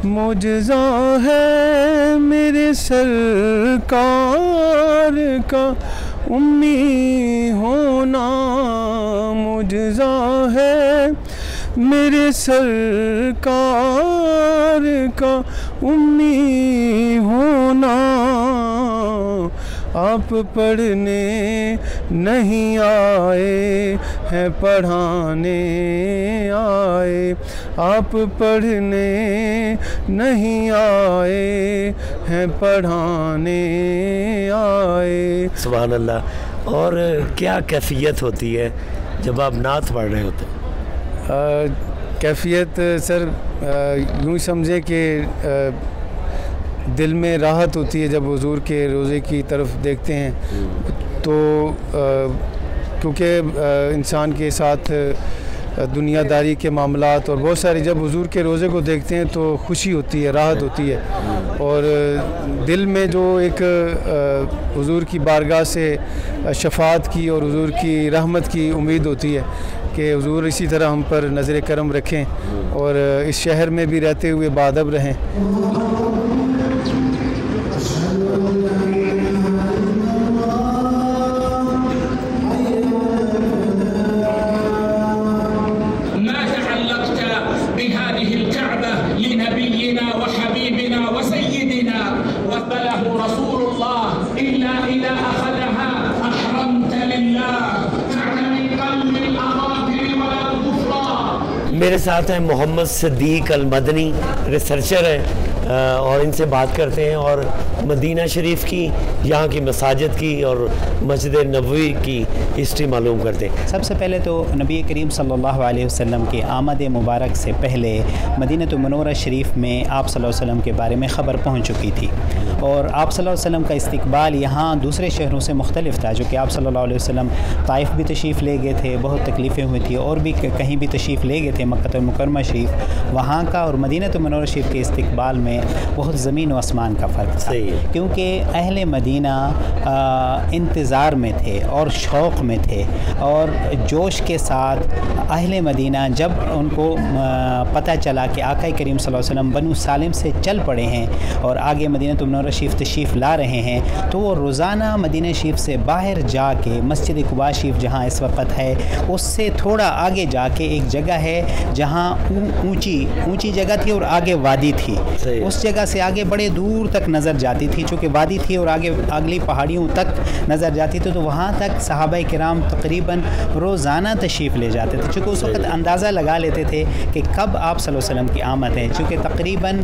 मुजज़ा है मेरे सरकार का उम्मी होना, मुजज़ा है मेरे सरकार का उम्मी होना, आप पढ़ने नहीं आए हैं पढ़ाने आए, आप पढ़ने नहीं आए हैं पढ़ाने आए। सुभान अल्लाह। और क्या कैफियत होती है जब आप नात पढ़ रहे होते हैं? कैफियत सर यूँ समझे कि दिल में राहत होती है जब हुजूर के रोज़े की तरफ देखते हैं, तो क्योंकि इंसान के साथ दुनियादारी के मामलात और बहुत सारी, जब हुजूर के रोज़े को देखते हैं तो खुशी होती है, राहत होती है, और दिल में जो एक हुजूर की बारगाह से शफात की और हुजूर की रहमत की उम्मीद होती है कि हुजूर इसी तरह हम पर नज़र करम रखें और इस शहर में भी रहते हुए बाअदब रहें। मेरे साथ हैं मोहम्मद सिद्दीक अल मदनी, रिसर्चर हैं, और इनसे बात करते हैं और मदीना शरीफ की, यहाँ की मसाजिद की और मस्जिद नबवी की हिस्ट्री मालूम करते हैं। सबसे पहले तो नबी करीम सल्लल्लाहु अलैहि वसल्लम के आमद मुबारक से पहले मदीना मुनव्वरा शरीफ में आप सल्लल्लाहु अलैहि वसल्लम के बारे में ख़बर पहुँच चुकी थी, और आप सल्लल्लाहु अलैहि वसल्लम का इस्तकबाल यहाँ दूसरे शहरों से मुख्तलिफ था। जो कि आप सल्लल्लाहु अलैहि वसल्लम ताइफ भी तशरीफ़ ले गए थे, बहुत तकलीफ़ें हुई थी, और भी कहीं भी तशरीफ़ ले गए थे, मक्का मुकरमा शरीफ, वहाँ का और मदीना मुनव्वरा शरीफ के इस्तकबाल में बहुत ज़मीन व आसमान का फ़र्क था, क्योंकि अहले मदीना इंतज़ार में थे और शौक़ में थे, और जोश के साथ अहले मदीना जब उनको पता चला कि आका करीम सल्लल्लाहु अलैहि वसल्लम बनु सालिम से चल पड़े हैं और आगे मदीना मुनव्वरा शरीफ तशरीफ़ ला रहे हैं, तो वो रोज़ाना मदीना शरीफ से बाहर जाके मस्जिद कुबा शरीफ जहाँ इस वक्त है, उससे थोड़ा आगे जाके एक जगह है जहाँ ऊंची जगह थी और आगे वादी थी, उस जगह से आगे बड़े दूर तक नज़र जाती थी, चूँकि वादी थी और आगे अगली पहाड़ियों तक नज़र जाती थी, तो वहाँ तक सहाबा किराम तकरीबन रोज़ाना तशरीफ़ ले जाते थे, चूँकि उस वक्त अंदाज़ा लगा लेते थे कि कब आप सल्लल्लाहु अलैहि वसल्लम की आमद है, चूँकि तकरीबन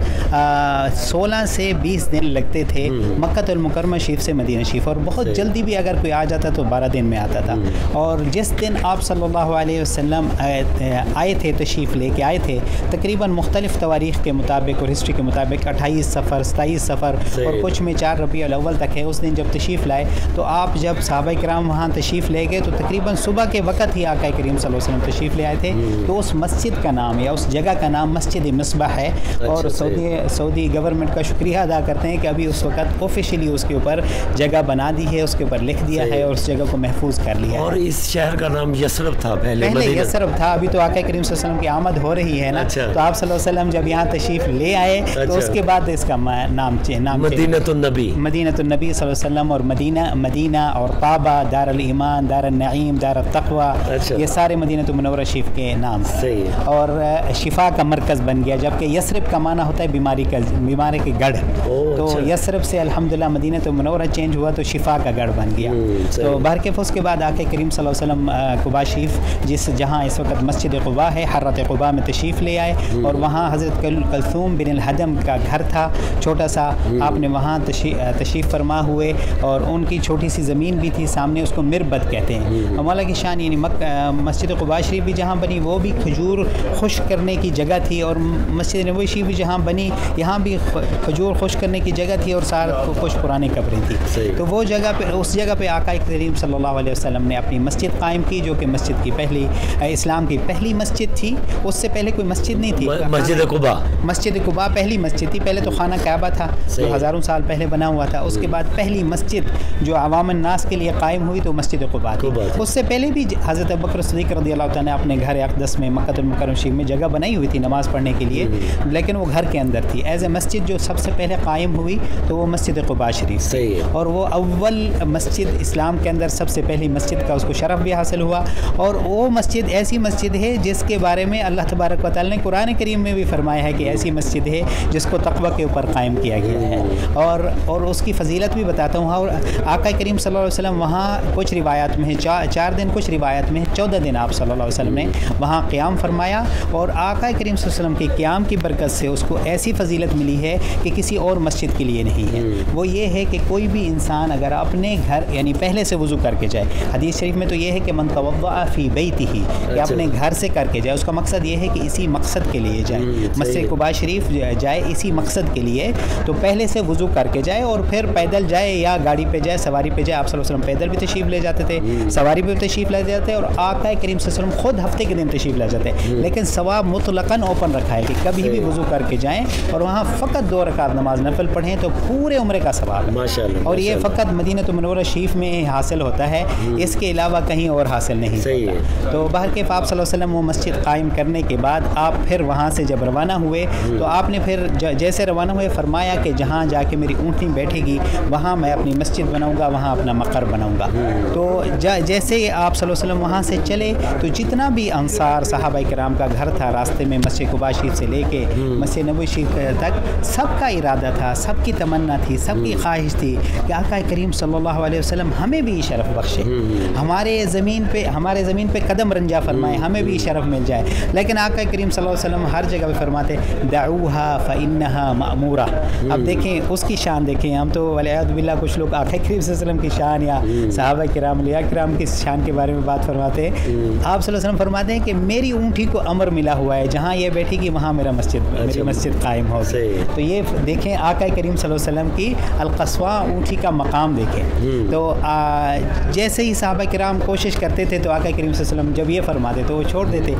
16 से 20 दिन लगते थे मक्का मुकरमा शरीफ से मदीना शरीफ, और बहुत जल्दी भी अगर कोई आ जाता तो 12 दिन में आता था। और जिस दिन आप सल्लल्लाहु अलैहि वसल्लम आए थे, तशरीफ़ लेके आए थे, तकरीबन मुख्तलिफ़ तवारीख़ के मुताबिक और हिस्ट्री के मुताबिक 28 सफ़र, 27 सफ़र और कुछ में 4 रबीउल अव्वल तक है। उस दिन जब तशरीफ़ लाए तो आप जब सहाबा किराम वहाँ तशरीफ़ ले गए तो तकरीबन सुबह के वक़्त ही आका करीम सल्लल्लाहु अलैहि वसल्लम तशरीफ़ ले आए थे, तो उस मस्जिद का नाम या उस जगह का नाम मस्जिद मिसबाह है, और सऊदी गवर्नमेंट का शुक्रिया अदा करते हैं कि अभी उस वक्त ऑफिशियली उसके ऊपर जगह बना दी है, उसके ऊपर लिख दिया है और उस जगह को महफूज कर लिया। और इस शहर का नाम यसरब था पहले यसरब था, अभी तो आका करीम सल्लल्लाहु अलैहि वसल्लम की आमद हो रही है ना, तो आप सल्लल्लाहु अलैहि वसल्लम जब यहाँ तशरीफ़ ले आए तो उसके बाद इसका नाम मदीनतुन्नबी सल्लल्लाहु अलैहि वसल्लम, और मदीना और ताबा, दारुल ईमान, दारुन नईम, दारुत तक़वा, ये सारे मदीना मुनव्वरा शरीफ के नाम हैं, और शिफा का मरकज़ बन गया, जबकि यसरब का माना होता है बीमारी के गढ़, तो यसरब से अल्हम्दुलिल्लाह मदीना मुनव्वरा चेंज हुआ तो शिफा का गढ़ बन गया। तो बहरकैफ उसके बाद आके करीम सल्लल्लाहु अलैहि वसल्लम कुबा शरीफ, जहाँ इस वक्त मस्जिद कुबा है, हर्रत कुबा में तशरीफ़ ले आए, और वहाँ हज़रत कलसूम बिन हदम का घर था छोटा सा, आपने वहाँ तशरीफ़ फरमा हुए, और उनकी छोटी सी ज़मीन भी थी सामने, उसको मिरबत कहते हैं। मौला की शान यानी मस्जिद कुबा शरीफ भी जहाँ बनी वो भी खजूर खुश्क करने की जगह थी, और मस्जिद नबवी शरीफ भी जहाँ बनी यहाँ भी खजूर खुश्क करने की जगह थी, और सारा कुछ पुरानी कब्रें थी। तो वो जगह पे, उस जगह पे आका करीम सल्लल्लाहु अलैहि वसल्लम ने अपनी मस्जिद कायम की, जो कि मस्जिद की पहली इस्लाम की पहली मस्जिद थी। उससे पहले कोई मस्जिद नहीं थी, मस्जिद कुबा पहली मस्जिद थी। पहले तो खाना काबा था जो हज़ारों साल पहले बना हुआ था, उसके बाद पहली मस्जिद जो अवाम नास के लिए कायम हुई तो मस्जिद कुबा थी। उससे पहले भी हज़रत अबू बकर सिद्दीक़ रज़ियल्लाहु तआला ने अपने घर अक़दस में मक्का मुकर्रम शरीफ में जगह बनाई हुई थी नमाज़ पढ़ने के लिए, लेकिन वो घर के अंदर थी। एज़ ए मस्जिद जो सबसे पहले कायम हुई तो वो मस्जिद कुबा शरीफ थी, और वो अव्वल मस्जिद इस्लाम के अंदर सबसे पहली मस्जिद का उसको शरफ़ भी हासिल हुआ। और वो मस्जिद ऐसी मस्जिद है जिसके बारे में अल्लाह तबारक व तआला ने कुरान करीम में भी फरमाया है कि ऐसी मस्जिद है जो जिसको तक़वा के ऊपर कायम किया गया है। और उसकी फ़जीलत भी बताता हूँ। और आका करीम सल्लल्लाहु अलैहि वसल्लम वहाँ कुछ रिवायात में 4 दिन, कुछ रिवायत में 14 दिन आप सल्लल्लाहु अलैहि वसल्लम ने वहाँ क़याम फरमाया। और आका करीम सल्लल्लाहु अलैहि वसल्लम के क़याम की बरकत से उसको ऐसी फ़जीलत मिली है कि किसी और मस्जिद के लिए नहीं है। वो ये है कि कोई भी इंसान अगर अपने घर यानी पहले से वज़ू करके जाए, हदीस शरीफ में तो ये है कि मन तवद्दअ फ़ी बैतिही, कि अपने घर से करके जाए। उसका मकसद ये है कि इसी मकसद के लिए जाए, मस्जिद कुबा शरीफ जाए इसी मकसद के लिए। तो पहले से वज़ू करके जाए और फिर पैदल जाए या गाड़ी पे जाए, सवारी पे जाए। आप सल्लल्लाहु अलैहि वसल्लम पैदल भी तशरीफ़ ले जाते थे, सवारी पे तशरीफ़ ले जाते, और आका करीम सल्लल्लाहु अलैहि वसल्लम खुद हफ्ते के दिन तशरीफ़ ले जाते। लेकिन सवाब मुतलक़न ओपन रखा है कि कभी भी वज़ू करके जाएँ और वहाँ फ़कत 2 रकात नमाज नफल पढ़ें तो पूरे उम्र का सवाब है माशाअल्लाह। और ये फ़कत मदीना मुनव्वरा शरीफ में हासिल होता है, इसके अलावा कहीं और हासिल नहीं होता। तो बहर के आप सल्लल्लाहु अलैहि वसल्लम वो मस्जिद कायम करने के बाद आप फिर वहाँ से जब रवाना हुए तो आपने फिर जैसे रवाना हुए फरमाया कि जहाँ जाके मेरी ऊँटनी बैठेगी वहाँ मैं अपनी मस्जिद बनाऊँगा, वहाँ अपना मकर बनाऊँगा। तो जैसे आप सल्लल्लाहु अलैहि वसल्लम वहाँ से चले तो जितना भी अंसार सहाबा किराम का घर था रास्ते में मस्जिद कुबा शरीफ से लेके मस्जिद नबवी शरीफ तक, सबका इरादा था, सबकी तमन्ना थी, सबकी ख्वाहिश थी कि आका करीम सल्लल्लाहु अलैहि वसल्लम हमें भी शरफ़ बख्शे, हमारे ज़मीन पे कदम रंजा फरमाए, हमें भी शरफ़ मिल जाए। लेकिन आका करीम सल्लल्लाहु अलैहि वसल्लम हर जगह पे फरमाते दऊहा फ़इन्नहा मअमूरा। अब देखें उसकी शान देखें, हम तो वलियाद बिल्लाह कुछ लोग आका करीम सल्लल्लाहु अलैहि वसल्लम की शान या सहाबा किराम औलिया किराम की शान के बारे में बात फरमाते हैं। आप सल्लल्लाहु अलैहि वसल्लम फरमाते हैं कि मेरी ऊँटी को अमर मिला हुआ है, जहाँ ये बैठेगी वहाँ मेरी मस्जिद कायम होगी। तो ये देखें आका करीम सल्लल्लाहु अलैहि वसल्लम की अलक़स्वा ऊँटी का मकाम देखें। तो जैसे ही सहाबा किराम कोशिश करते थे तो आका करीम सल्लल्लाहु अलैहि वसल्लम जब ये फरमाते तो वो छोड़ देते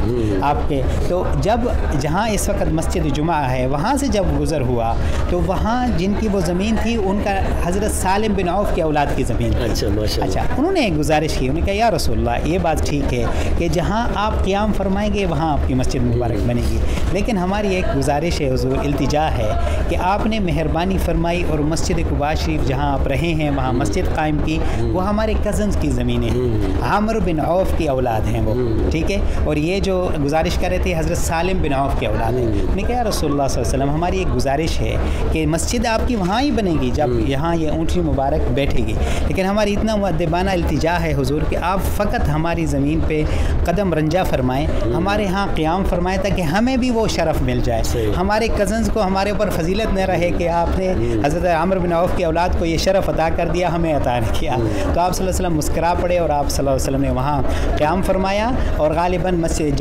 आपके। तो जब जहाँ इस वक्त मस्जिद जुमा है वहाँ से जब गुज़र हुआ तो वहाँ जिनकी वो ज़मीन थी उनका हज़रत सालिम बिन औफ़ की औलाद की ज़मीन थी। अच्छा उन्होंने एक गुजारिश की, उन्होंने कहा या रसूलल्लाह ये बात ठीक है कि जहाँ आप क़याम फरमाएंगे वहाँ आपकी मस्जिद मुबारक बनेगी, लेकिन हमारी एक गुजारिश है हुज़ूर, इल्तिजा है कि आपने मेहरबानी फरमाई और मस्जिद कुबा शरीफ जहाँ आप रहे हैं वहाँ मस्जिद कायम की, वो हमारे कज़न्स की ज़मीनें हैं, आमिर बिन औफ़ की औलाद हैं वो, ठीक है। और ये जो गुजारिश कर रहे थे हज़रत सालिम बिन औफ़ की औलाद है। उन्होंने कहा रसूलुल्लाह सल्लल्लाहु अलैहि वसल्लम हमारी एक गुजारिश है कि मस्जिद आपकी वहाँ ही बनेगी जब यहाँ ये ऊँटनी मुबारक बैठेगी, लेकिन हमारी इतना मुअद्दिबाना इल्तिजा है हुज़ूर कि आप फ़कत हमारी ज़मीन पे कदम रंजा फरमाएँ, हमारे यहाँ क़याम फरमाएँ ताकि हमें भी वो शरफ़ मिल जाए, हमारे कज़न्स को हमारे ऊपर फजीलत न रहे कि आपने हज़रत आमिर बिन औफ़ की औलाद को ये शरफ़ अता कर दिया, हमें अता नहीं किया। तो आप सल्लल्लाहु अलैहि वसल्लम मुस्करा पड़े और आप सल्लल्लाहु अलैहि वसल्लम ने वहाँ क़याम फरमाया और ग़ालिबन मस्जिद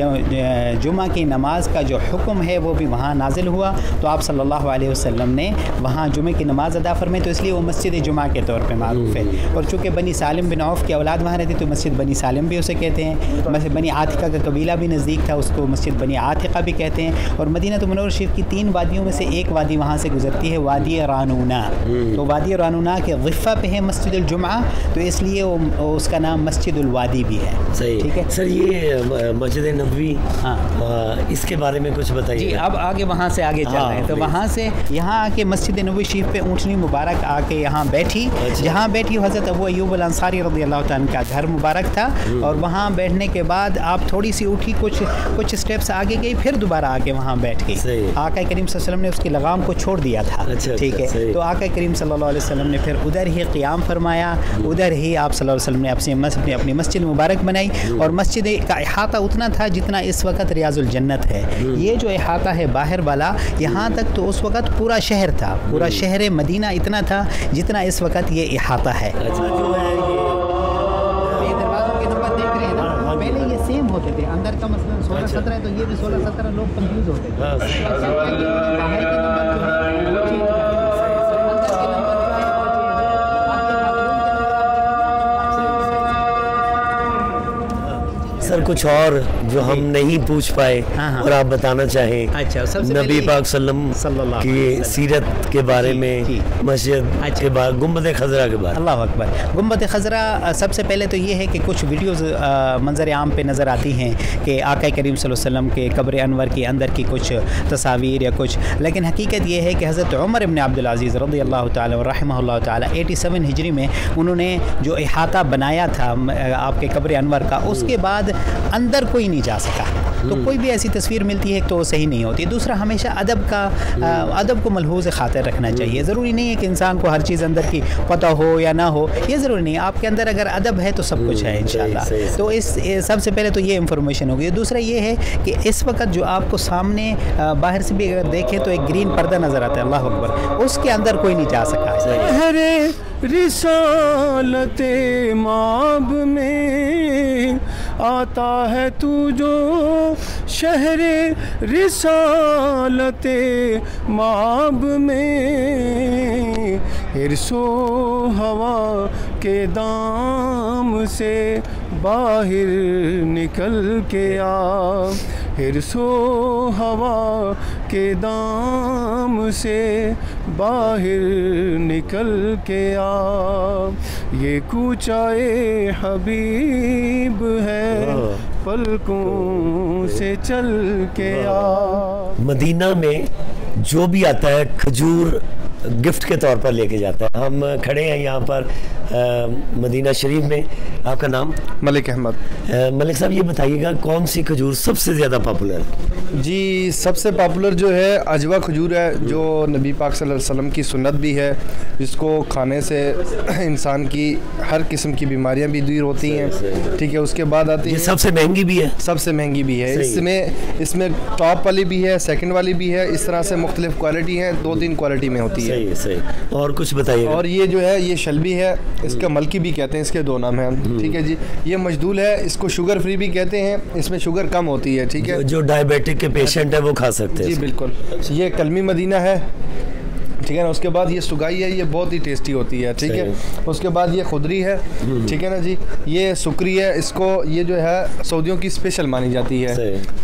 जुमा की नमाज का जो हुक्म है वो भी वहाँ नाजिल हुआ। तो आप सल्लल्लाहु अलैहि वसल्लम ने वहाँ जुमे की नमाज अदा फरमाई, तो इसलिए वो मस्जिद जुमा के तौर पे मारूफ़ है। और चूँकि बनी सालिम बिन औफ़ की औलाद वहाँ रहती तो मस्जिद बनी सालिम भी उसे कहते हैं, मस्जिद बनी आतिका का कबीला भी नज़दीक था, उसको मस्जिद बनी आतिका भी कहते हैं। और मदीना मुनव्वरा शरीफ की 3 वादियों में से एक वादी वहाँ से गुजरती है, वादी रानूना। तो वादी रानूना के ग़िफ़ा पे है मस्जिद जुमा, तो इसलिए उसका नाम मस्जिद वादी भी है। सही, ठीक है सर। ये मस्जिद नबवी, हाँ इसके बारे में कुछ बताइए जी। अब आगे वहाँ से आगे चल रहे हैं, तो वहाँ से यहाँ आके मस्जिद नबवी शरीफ पे ऊँटनी मुबारक आके यहाँ बैठी, जहाँ बैठी हज़रत अबू अय्यूब अल अंसारी रज़ियल्लाहु ताला अन्हु का घर मुबारक था। और वहाँ बैठने के बाद आप थोड़ी सी उठी, कुछ स्टेप्स आगे गई, फिर दोबारा आके वहाँ बैठ गई। आका करीम सल्लल्लाहु अलैहि वसल्लम ने उसकी लगाम को छोड़ दिया था, ठीक है। तो आका करीम सल्लल्लाहु अलैहि वसल्लम ने फिर उधर ही क़याम फरमाया, उधर ही आप सल्लल्लाहु अलैहि वसल्लम ने अपनी मस्जिद मुबारक बनाई। और मस्जिद का इहाता उतना था जितना इस वक्त रियाजुल जन्नत है। ये जो इहाता है बाहर वाला, यहाँ तक तो उस वक्त पूरा शहर था, पूरा शहर मदीना इतना था जितना इस वक्त ये इहाता है। होते थे अंदर का मसलन 16-17 है, तो ये भी 16-17 लोग कंफ्यूज होते थे। सर कुछ और जो हम नहीं पूछ पाए और आप बताना चाहें। अच्छा, नबी पाक सल्लल्लाहु की सीरत के बारे में, मस्जिद के बाद गुंबद खजरा के बारे में। अल्लाह अकबर। गुंबद खजरा सबसे पहले तो ये है कि कुछ वीडियोस मंजर आम पे नज़र आती हैं कि आका करीम सल्लल्लाहु अलैहि वसल्लम के कब्र अनवर के अंदर की कुछ तस्वीर या कुछ, लेकिन हकीकत ये है कि हज़रत उमर इब्न अब्दुल अज़ीज़ रज़ियल्लाहु ताला रहमहुल्लाह ताला 87 हिजरी में उन्होंने जो इहाता बनाया था आपके कब्र अनवर का, उसके बाद अंदर कोई नहीं जा सका। तो कोई भी ऐसी तस्वीर मिलती है तो वो सही नहीं होती। दूसरा, हमेशा अदब को मलहूज़ खातिर रखना चाहिए। ज़रूरी नहीं है कि इंसान को हर चीज़ अंदर की पता हो या ना हो, ये ज़रूरी नहीं है। आपके अंदर अगर अदब है तो सब कुछ है इंशाल्लाह। तो इस सबसे पहले तो ये इंफॉर्मेशन होगी। दूसरा ये है कि इस वक्त जो आपको सामने बाहर से भी अगर देखें तो एक ग्रीन पर्दा नज़र आता है, अल्लाह अकबर, उसके अंदर कोई नहीं जा सका। रिसालते माब में आता है तू जो शहरे रिसालते माब में, हिरसो हवा के दाम से बाहर निकल के आ, हिरसो हवा के दाम से बाहर निकल के आ, ये कूचाए हबीब है पलकों से चल के आ। मदीना में जो भी आता है खजूर गिफ्ट के तौर पर लेके जाता है। हम खड़े हैं यहाँ पर मदीना शरीफ में। आपका नाम? मलिक अहमद। मलिक साहब, ये बताइएगा कौन सी खजूर सबसे ज़्यादा पॉपुलर? जी, सबसे पॉपुलर जो है अजवा खजूर है, जो नबी पाक सल्लल्लाहु अलैहि वसल्लम की सुन्नत भी है, जिसको खाने से इंसान की हर किस्म की बीमारियां भी दूर होती हैं। ठीक है, उसके बाद आती है सबसे महंगी भी है। सबसे महंगी भी है। इसमें टॉप वाली भी है, सेकंड वाली भी है, इस तरह से मुख्तलिफ क्वालिटी है, 2-3 क्वालिटी में होती है। सही सही। और कुछ बताइए। और ये जो है ये शलबी है, इसका मलकी भी कहते हैं, इसके 2 नाम हैं। ठीक है जी। ये मजदूल है, इसको शुगर फ्री भी कहते हैं, इसमें शुगर कम होती है। ठीक है, जो डायबिटिक के पेशेंट है वो खा सकते हैं। जी बिल्कुल। ये कलमी मदीना है, ठीक है ना। उसके बाद ये सुगाई है, ये बहुत ही टेस्टी होती है। ठीक है, उसके बाद ये खुदरी है, ठीक है ना जी। ये सुकरी है, इसको ये जो है सऊदियों की स्पेशल मानी जाती है।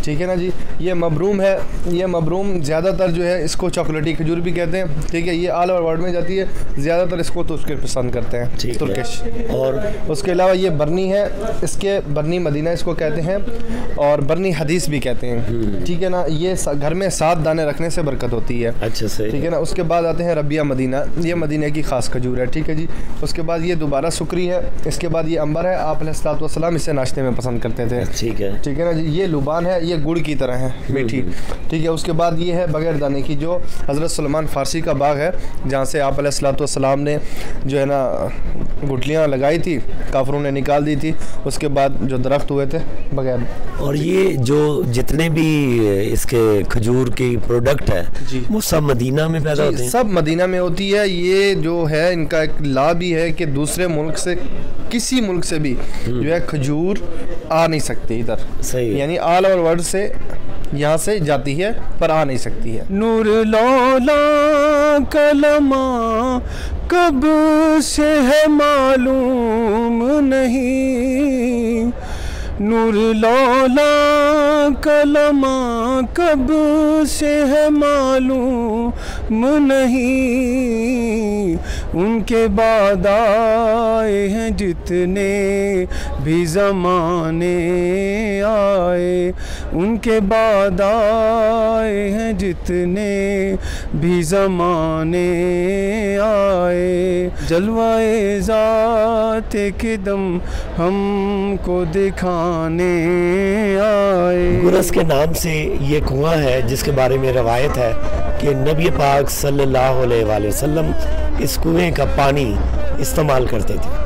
ठीक है ना जी। ये मबरूम है, ये मबरूम ज़्यादातर जो है इसको चॉकलेटी खजूर भी कहते हैं। ठीक है, ये ऑल ओवर वर्ल्ड में जाती है, ज़्यादातर इसको तुर्क पसंद करते हैं, तुर्किश। और उसके अलावा ये बर्नी है, इसके बर्नी मदीना इसको कहते हैं, और बर्नी हदीस भी कहते हैं। ठीक है ना। ये घर में 7 दाने रखने से बरकत होती है। अच्छा से। ठीक है ना। उसके बाद आते हैं रबिया मदीना, ये मदीने की खास खजूर है। ठीक है जी। उसके बाद ये दोबारा सुकरी है, इसके बाद ये अंबर है, आप अलैहिस्सलाम इसे नाश्ते में पसंद करते थे। ठीक है, ठीक है ना जी। ये लुबान है, ये गुड़ की तरह है, मीठी। ठीक है। उसके बाद ये है बगैर दाने की, जो हज़रत सुलेमान फ़ारसी का बाग है, जहाँ से आप अलैहिस्सलाम ने जो है ना गुठलियाँ लगाई थी, काफरों ने निकाल दी थी, उसके बाद जो दरख्त हुए थे बगैर। और ये जो जितने भी इसके खजूर की प्रोडक्ट है वो सब मदीना में पैदा होते हैं? सब मदीना में होती है। ये जो है इनका एक ला भी है कि दूसरे मुल्क से, किसी मुल्क से भी जो है खजूर आ नहीं सकती इधर। सही। यानी ऑल ओवर वर्ल्ड से यहाँ से जाती है पर आ नहीं सकती है। नूर लौला कलमा कब से है मालूम नहीं, नूर लौला कलमा कब से है मालूम नहीं, उनके बाद आए हैं जितने भी ज़माने आए, उनके बाद आए हैं जितने भी ज़माने आए, जलवाए ज़ाते किदम हमको दिखाने आए। गुरस के नाम से ये कुआं है, जिसके बारे में रवायत है कि नबी पाक सल्लल्लाहु अलैहि वसल्लम इस कुएं का पानी इस्तेमाल करते थे।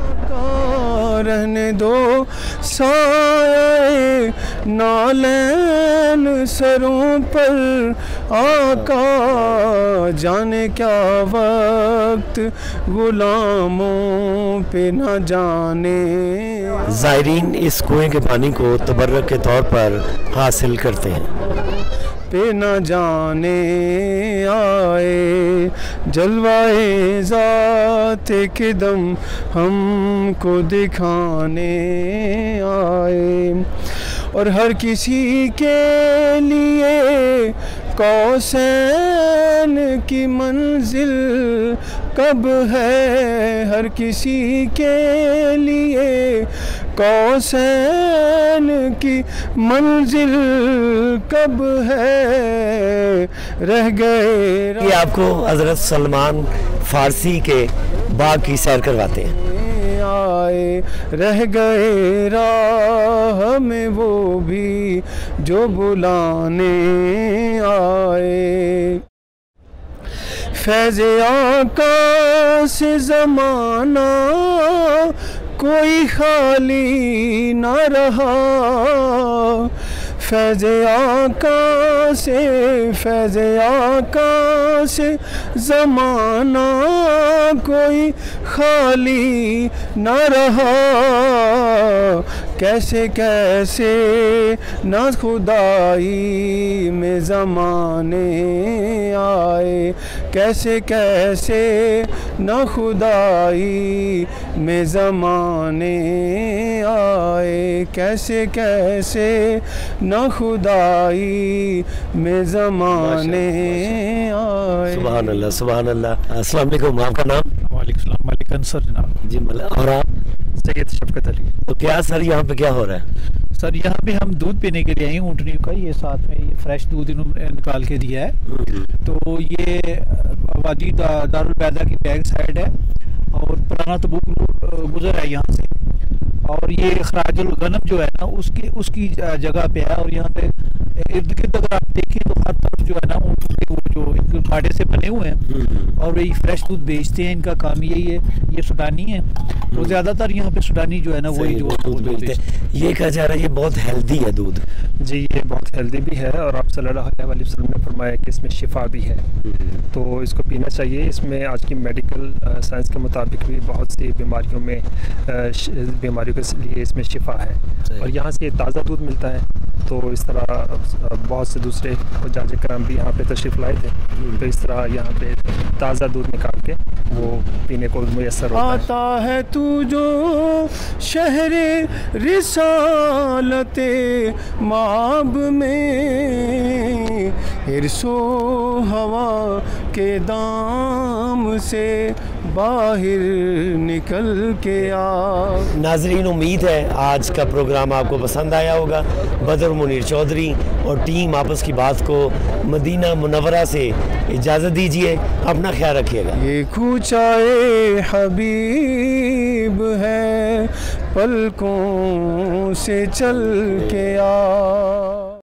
रहने दो साए नालैन सरों पर, आका जाने क्या वक्त गुलामों पे न जाने। ज़ायरीन इस कुएं के पानी को तबर्रुक के तौर पर हासिल करते हैं। पे न जाने आए, जलवाए ज़ाते किदम हमको दिखाने आए, और हर किसी के लिए कौसैन की मंजिल कब है, हर किसी के लिए कौसैन की मंजिल कब है, रह गए। ये आपको हज़रत सलमान फ़ारसी के बाग की सैर करवाते हैं। आए, रह गए राह में वो भी जो बुलाने आए। फैज़ आका से ज़माना कोई खाली न रहा, फैज़ आका से ज़माना कोई खाली न रहा। कैसे कैसे न खुदाई में ज़माने आए, कैसे कैसे न खुदाई में ज़माने आए, कैसे कैसे न खुदाई में ज़माने आए। सुभान अल्लाह, सुभान अल्लाह। अस्सलाम वालेकुम, आपका नाम? वालेकुम सलाम, मलिक अंसर जनाब जी। और आप? सैयद शफकत अली। तो क्या सर यहाँ पे क्या हो रहा है? सर यहाँ पे हम दूध पीने के लिए आए हैं ऊँटनी का, ये साथ में ये फ्रेश दूध इन्होंने निकाल के दिया है। तो ये वादी दारुल बैदा की बैक साइड है और पुराना तबूक गुजर है यहाँ से, और ये खराजुल गनम जो है ना उसकी जगह पे है। और यहाँ पे इर्द गिर्द अगर आप देखें तो हर तरफ जो है ना ऊँटों के वो जो कांटे से बने हुए हैं और ये फ्रेश दूध बेचते हैं। इनका काम यही है, ये सुडानी है तो ज़्यादातर यहाँ पे सुडानी जो है ना वही जो दूध बेचते हैं। ये कहा जा रहा है ये बहुत हेल्दी है दूध? जी ये बहुत हेल्दी भी है और आप सल्लल्लाहु अलैहि वसल्लम ने फरमाया कि इसमें शिफा भी है, तो इसको पीना चाहिए। इसमें आज की मेडिकल साइंस के मुताबिक भी बहुत सी बीमारियों के लिए इसमें शिफा है। और यहाँ से ताज़ा दूध मिलता है, तो इस तरह बहुत से दूसरे जाजे कराम भी यहाँ पे तशरीफ़ लाए थे, तो इस तरह यहाँ पे ताज़ा दूध निकाल के वो पीने को मुयस्सर होता है। आता है तू जो शहरे रिसालते माब में, हिरसो हवा के दाम से बाहर निकल के आ। नाजरीन, उम्मीद है आज का प्रोग्राम आपको पसंद आया होगा। बदर मुनीर चौधरी और टीम आपस की बात को मदीना मुनव्वरा से इजाज़त दीजिए। अपना ख्याल रखिएगा। ये कूचाए हबीब है, पलकों से चल के आ।